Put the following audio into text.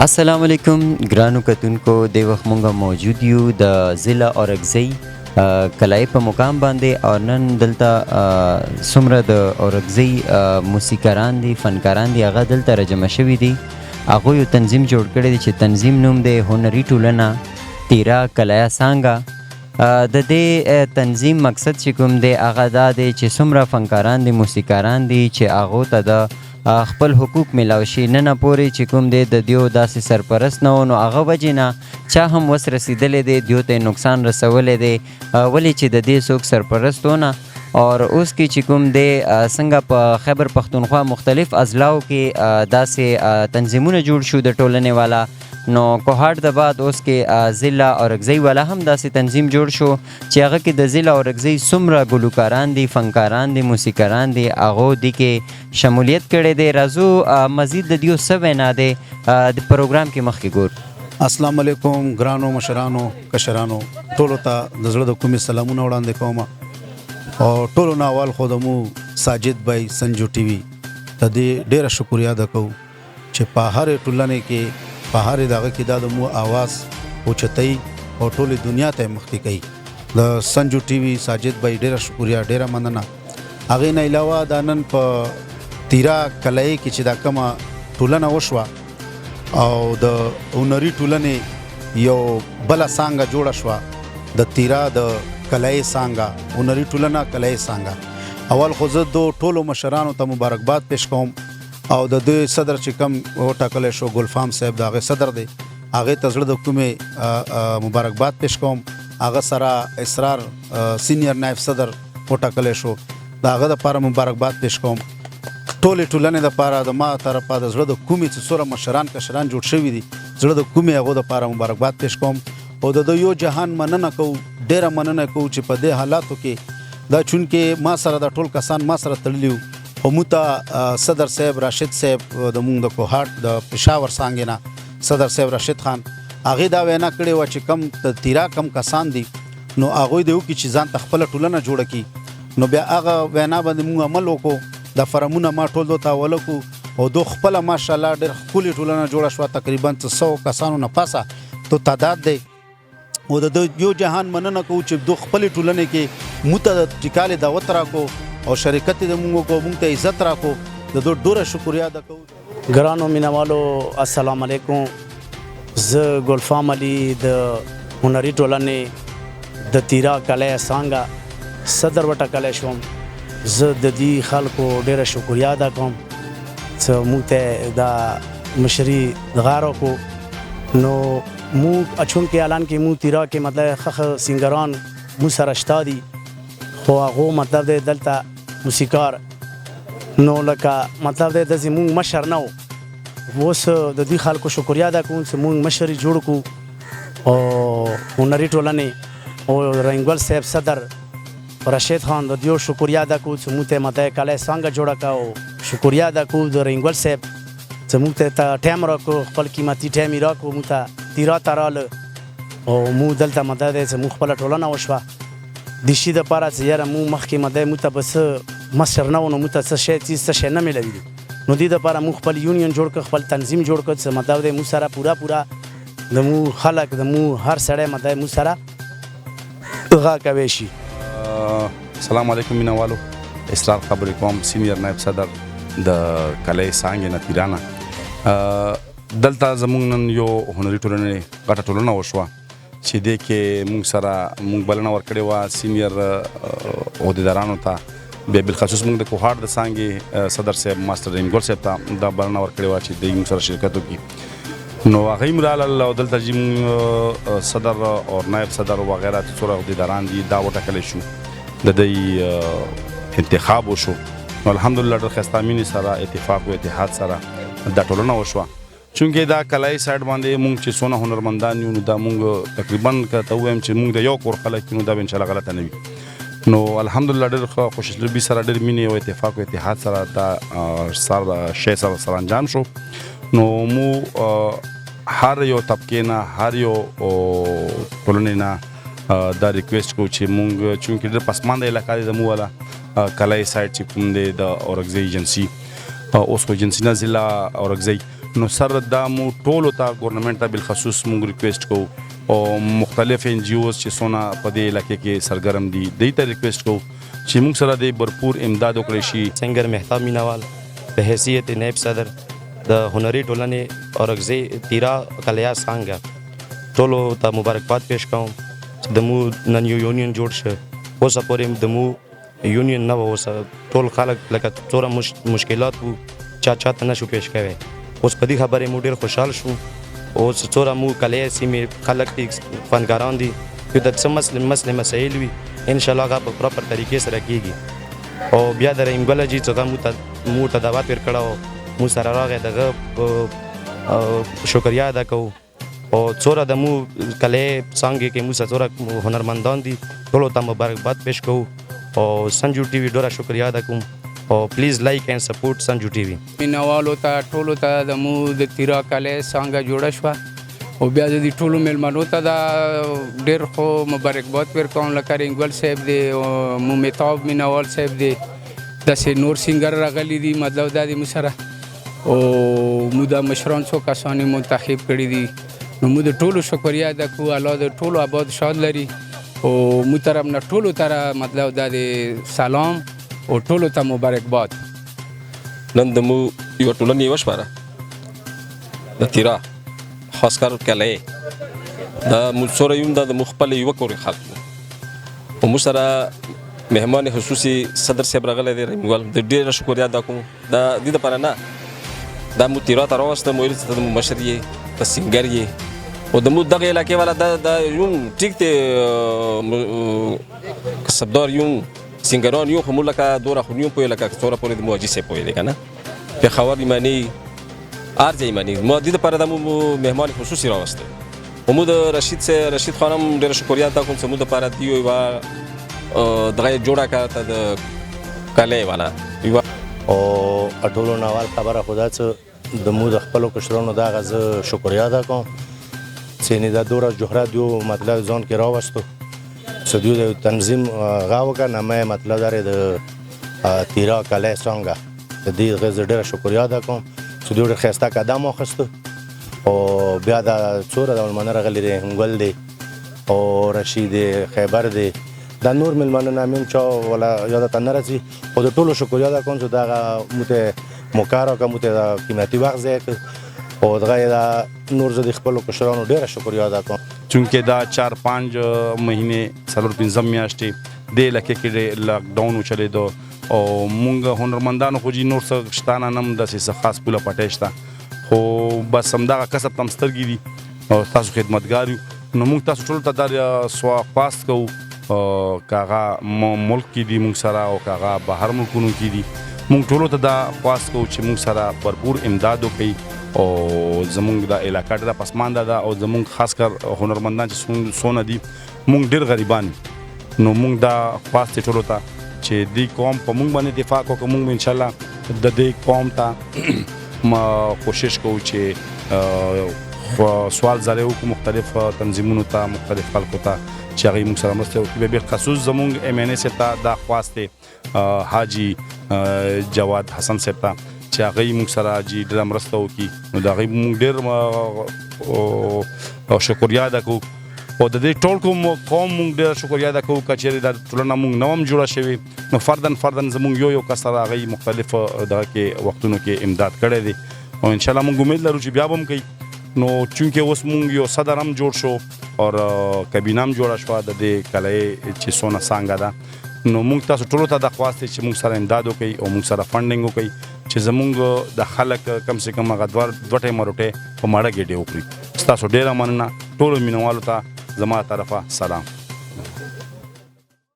السلام علیکم ګرانو کتونکو د وخت مونږه موجود یو د ضلع اورکزۍ کلای په مقام باندې او نن دلته څومره د اورکزۍ موسیقاران دي فنکاران دي هغه دلته راجمع شوي دي. هغوی یو تنظیم جوړ کړی دی چې تنظیم نوم دی هنري ټولنه تیرا کلایا سانګه. د دې تنظیم مقصد چې کوم دی هغه دا دی چې څومره فنکاران دي موسیقاران دي چې هغو ته د خپل حقوق میلاو شي. نن پورې چې کوم دی د دیو داسې سرپرست نه و نو هغه وجې نه چا هم وس رسېدلی دی دیو ته نقصان رسولی دی ولې چې د دې څوک سرپرست ونه. اور اوس کې چې کوم دی څنګه په خیبر پښتونخوا مختلف اضلاعو کې داسې تنظیمونه جوړ شو د ټولنې والا نو کوهاټ د بعد اوس کې ضلع اورکزۍ والا هم داسې تنظیم جوړ شو چې هغه کې د ضلع اورکزۍ څومره ګلوکاران دي فنکاران دي موسیقاران دي هغو دې کې شمولیت کړی دی. راځو مزید د دیو څه وینا دی د پروګرام کې مخکې ګور. السلام علیکم ګرانو مشرانو کشرانو ټولو ته د زړه د کومې سلامونه وړاندې کوم او ټولو نه اول خو د مو ساجد بای سنجو ټي وي ته دې ډېره شکریا ده کوو چې په هرې ټولنې کې په هرې دغه کې دا د مو آواز اوچتوي او ټولې دنیا ته یې مخکې کوي. د سنجو ټي وي ساجد بای ډېره شکریا ډېره مننه. هغې نه علاوه دا نن په تیرا کلای کې چې دا کومه ټولنه وشوه او د هنري ټولنې یو بله څانګه جوړه شوه د تیرا د کلای څانګه هنري ټولنه کلای څانګه. اول خو زه د ټولو مشرانو ته مبارکباد پیش کوم او د دوی صدر چې کوم وټاکلی شو ګلفام صاحب د هغې صدر دی هغې ته زړه د کومې مبارکباد پیش کوم. هغه سره اسرار سینیر نایب صدر وټاکلی شو د هغه دپاره مبارکباد پیش کوم. ټولې ټولنې دپاره د ما طرفه د زړه د کومې چې څومره مشران کشران جوړ شوي دي زړه د کومې هغو دپاره مبارکباد پیش کوم او د یو جهان مننه کوو ډېره مننه کوو چې په دې حالاتو کې دا چونکې ما سره دا ټول کسان ما سره تړلي وو او موږ ته صدر صاحب راشد صاحب د مونږ د کوهاټ د پېښور څانګې نه صدر صاحب راشد خان هغې دا وینا کړې وه چې کم د تیرا کم کسان دي نو هغوی دې وکړي چې ځان ته خپله ټولنه جوړه کړي. نو بیا هغه وینا باندې مونږ عمل وکړو دا فرمونه ما ټول دوی ته حواله کړو او دو خپله ماشاءالله ډېر ښکلې ټولنه جوړه شوه تقریبا 100 کسانو نه پاسه تو تعداد دی او د یو جهان مننه کوو چې دو خپلې ټولنې کې موږ ته د ټیکالې دعوت راکړو او شرکت د مونږ کو مونږ ته عزت راکو د دوه ډوره شکریا ده کوو. ګرانو مینوالو السلام علیکم. زه ګلفام علي د هنري ټولنې د تیرا کلای څانګه صدر وټاکلی شوم. زه د دې خلکو ډیره شکریا ادا کوم چې موږ ته دا مشري غار وکړو. نو موږ اچونکې اعلان کې موږ تیرا کې مطلب ښه سینګران موږ سره شته دي خو هغو مطلب دی دلته موسیقار نو لکه مطلب دی داسې مونږ مشر نه و اوس د دې خلکو شکریا ادا کوم چې مونږ مشر یې جوړ کړو او هنري ټولنې او رنګول صاحب صدر رشید خان د دیو شکریا ادا کوو چې مونږ ته مطلب کلای څانګه جوړه کړه او شکریا ادا کوو د رنګول صاحب چې مونږ ته ټایم راکړو خپل قیمتي ټایم یې راکړو مونږ ته تیرا ته راله او مونږ دلته مطلب دی چې مونږ خپله ټولنه وشوه د شي دپاره چې یاره مونږ مخکې مدی مونږ ته به څه مشر نه و نو مونږ ته څه شی څیز څه شی نه میلوي دي نو دې دپاره مونږ خپل یونین جوړ کړ خپل تنظیم جوړ کړ چې مطلب دی مونږ سره پوره د مونږ خلک د مونږ هر سړی مطلب مونږ سره غا کوی شي. السلام علیکم مینوالو اسرار خبرې کوم سینیر نایب صدر د کلای څانګې نه تیرانه. دلته زمونږ نن یو هنري ټولنې غټه ټولنه وشوه چې دې کې مونږ سره مونږ بلنه ورکړې وه سینیر عهدیدارانو ته بیا بالخصوص مونږ د کوهاټ د څانګې صدر صاحب ماسټر رنګول صاحب ته دا بلنه ورکړې وه چې دوی مونږ سره شرکت وکړي. نو هغوی هم رالل او دلته چې مونږ صدر او نایب صدر وغیره چې څومره عهدیداران دي دا وټاکلی شو د دوی انتخاب وشو. نو الحمدلله ډېر ښایسته مینې سره اتفاق و اتحاد سره دا ټولنه وشوه. چونکې دا کلای سایډ باندې مونږ چې څونه هنرمندان یو نو دا مونږ تقریبا که ته ووایم چې مونږ د یو کور خلک نو دا به انشاءالله غلطه نه وي. نو الحمدلله ډېر ښه خوشحالي سره ډېر مینې او اتفاق او اتحاد سره دا شی سره انجام شو. نو مو هر یو طبقې نه هر یو ټولنې نه دا ریکویسټ کوو چې مونږ چونکې ډېر پسمانده علاقه دی زموږ والا کلای سایډ چې کوم دی د اورکزۍ ایجنسي اوس خو ایجنسي نه ضلع اورکزۍ نو سر دا مو ټولو ته ګورنمنټ ته بالخصوص مونږ ریکویسټ کوو او مختلف ان جی اوز چې څونه په دې علاقې کې سرګرم دي دوی ته ریکویسټ کوو چې مونږ سره د भरपूर امداد وکړي شي. سنگر مهتاب میناوال په حیثیت نائب صدر د هنري ټولنې اورګزی تیرا کلیا څانګه ټولو ته مبارکباد پیش کوم چې د مو نن یو یونین جوړ شه. اوسه پورې د مو یونین نه و، اوسه ټول خلک لکه څومره مشکلات وو چا ته نشو پیش کوی. اوس په دې خبرې مو ډېر خوشحال شو. اوس څومره مو کلیه سیمې خلک دي فنکاران دي که د څه مسایل وي انشاءالله هغه په پراپر طریقې سره کېږي. او بیا د رحیم ګله جي څخه مو ته دعوت ورکړه مو سره راغی دغه شکریا ادا کوو. او څومره د مو کلیه څانګې کې مو سره څومره هنرمندان دي ټولو ته مبارکباد پیش کوو. او سنجو ټي وي ډېره شکریا ادا کوم. او پلیز لایک اینڈ سپورټ سنجو ټي وي. مینوالو ته ټولو ته د مو د تیرا کلی څانګه جوړه شوه او بیا د دې ټولو میلمنو ته دا ډېر خو مبارکباد ورکوم لکه رینګول صاحب دی او مو مهتاب مینوال صاحب دی داسې نور سینګر راغلي دي مطلب دا دی مو سره او مو د مشران څو کسان یې منتخب کړي دي نو مو د ټولو شکریا ادا کوو. الله د ټولو آباد شاد لري او مو طرف نه ټولو طرح مطلب دا دی سلام او ټولو ته مبارکباد. نن د مو یوه ټولنې یوه شماره د تیرا خاص کار کلی دا مو څومره یو دا د مو خپل یوه کورې خلک وو او موږ سره مهمان خصوصي صدر صاحب راغلی دی رحیم ګل د ډېره شکریا ادا کوم. دا دې دپاره نه دا مو تیرا ته راوستم ویل چې ته د مو مشر یې ته سینګر یې او د مو دغه علاقې والا دا یو ټیک دی کسبدار یو سینګران یو خو موږ لکه دوره خو نیو پوهې لکه څومره پورې د مو حاجي صاحب پوهېدی که نه پېښور یې منې هر ځای یې منې. ما دې دپاره دا مو مهمان خصوصي راوستی او مو د رشید خان هم ډېره شکریا ادا کوم چې مو دپاره د یوه دغه یې جوړه کړه ته د کلی والا یوه او ټولو ناول خبره خو دا څه د مو د خپلو کشرانو دغه زه شکریا ادا کوم چې دا دوره جوهره دیو مطلب ځان کې راوستو چې دوی د تنظیم هغه وکړه نامه یې مطلب دا د تیرا کلی څانګه د دې هغه زه ډېره شکریا ادا کوم چې دوی ډېر ښایسته قدم واخیستو. او بیا دا څومره د میلمانه راغلي دی ګل دی او رشید خیبر دی دا نور میلمانه نامیم چا ولا یاد ته نه راځي خو د ټولو شکریا ادا کوم چې دغه مو ته موقع راکړه مو ته د قیمتي وخت ضایع کړ او دغه یې دا نور زه د خپلو کشرانو ډېره شکریا ادا کوم. چونکې دا 4-5 مهینې 4-5 میاشتې دې علاقې کې ډېر لاکډاون وچلېدو او مونږ هنرمندانو خو جي نور څه شته نه هم داسې څه خاص پوله پټی شته خو بس همدغه کسب ته هم سترګې دي او تاسو خدمتګار یو نو مونږ تاسو ټولو ته دا خواست کوو که هغه ملک کې دي مونږ سره او که هغه بهر ملکونو کې دي مونږ ټولو ته دا خواست کوو چې مونږ سره بھرپور امداد وکړي او زمونږ د علاقه ډېره پسمانده ده او زمونږ خاص کر هنرمندان چې څونه دي مونږ ډېر غریبان نو مونږ دا خواست ټولو ته چې دې قوم په مونږ باندې دفاع کوو که مونږ انشاءالله د دې قوم ته کوشش کوو چې سوال زاری وکړو مختلف تنظیمونو ته مختلف خلکو ته چې هغوی مونږ سره مرسته وکړي. بالخصوص زمونږ ایم این اے صاحب ته دا خواست دی حاجي جواد حسن صاحب ته چې هغوی مونږ سره حاجي ډېره مرسته وکړي نو د هغوی مونږ ډېر شکریا ادا کوو او د دې ټول قوم مونږ ډېره شکریا ادا کوو که چېرې دا ټولنه مونږ نه هم جوړه شوې نو فردن زمونږ یو کس سره هغوی مختلف دغه کې وختونو کې امداد کړی دی او انشاءالله مونږ امید لرو چې بیا به هم کوي. نو چونکې اوس مونږ یو صدر هم جوړ شو او کابینه هم جوړه شوه د دې کلی چې څونه څانګه ده نو مونږ تاسو ټولو ته دا خواست دی چې مونږ سره امداد وکړئ او مونږ سره فنډینګ وکړئ چې زمونږ د خلک کم سے کم هغه دوه ټایمه روټۍ په ماړه ګېډې وکړي. ستاسو ډېره مننه ټولو مینوالو ته زما طرفه سلام.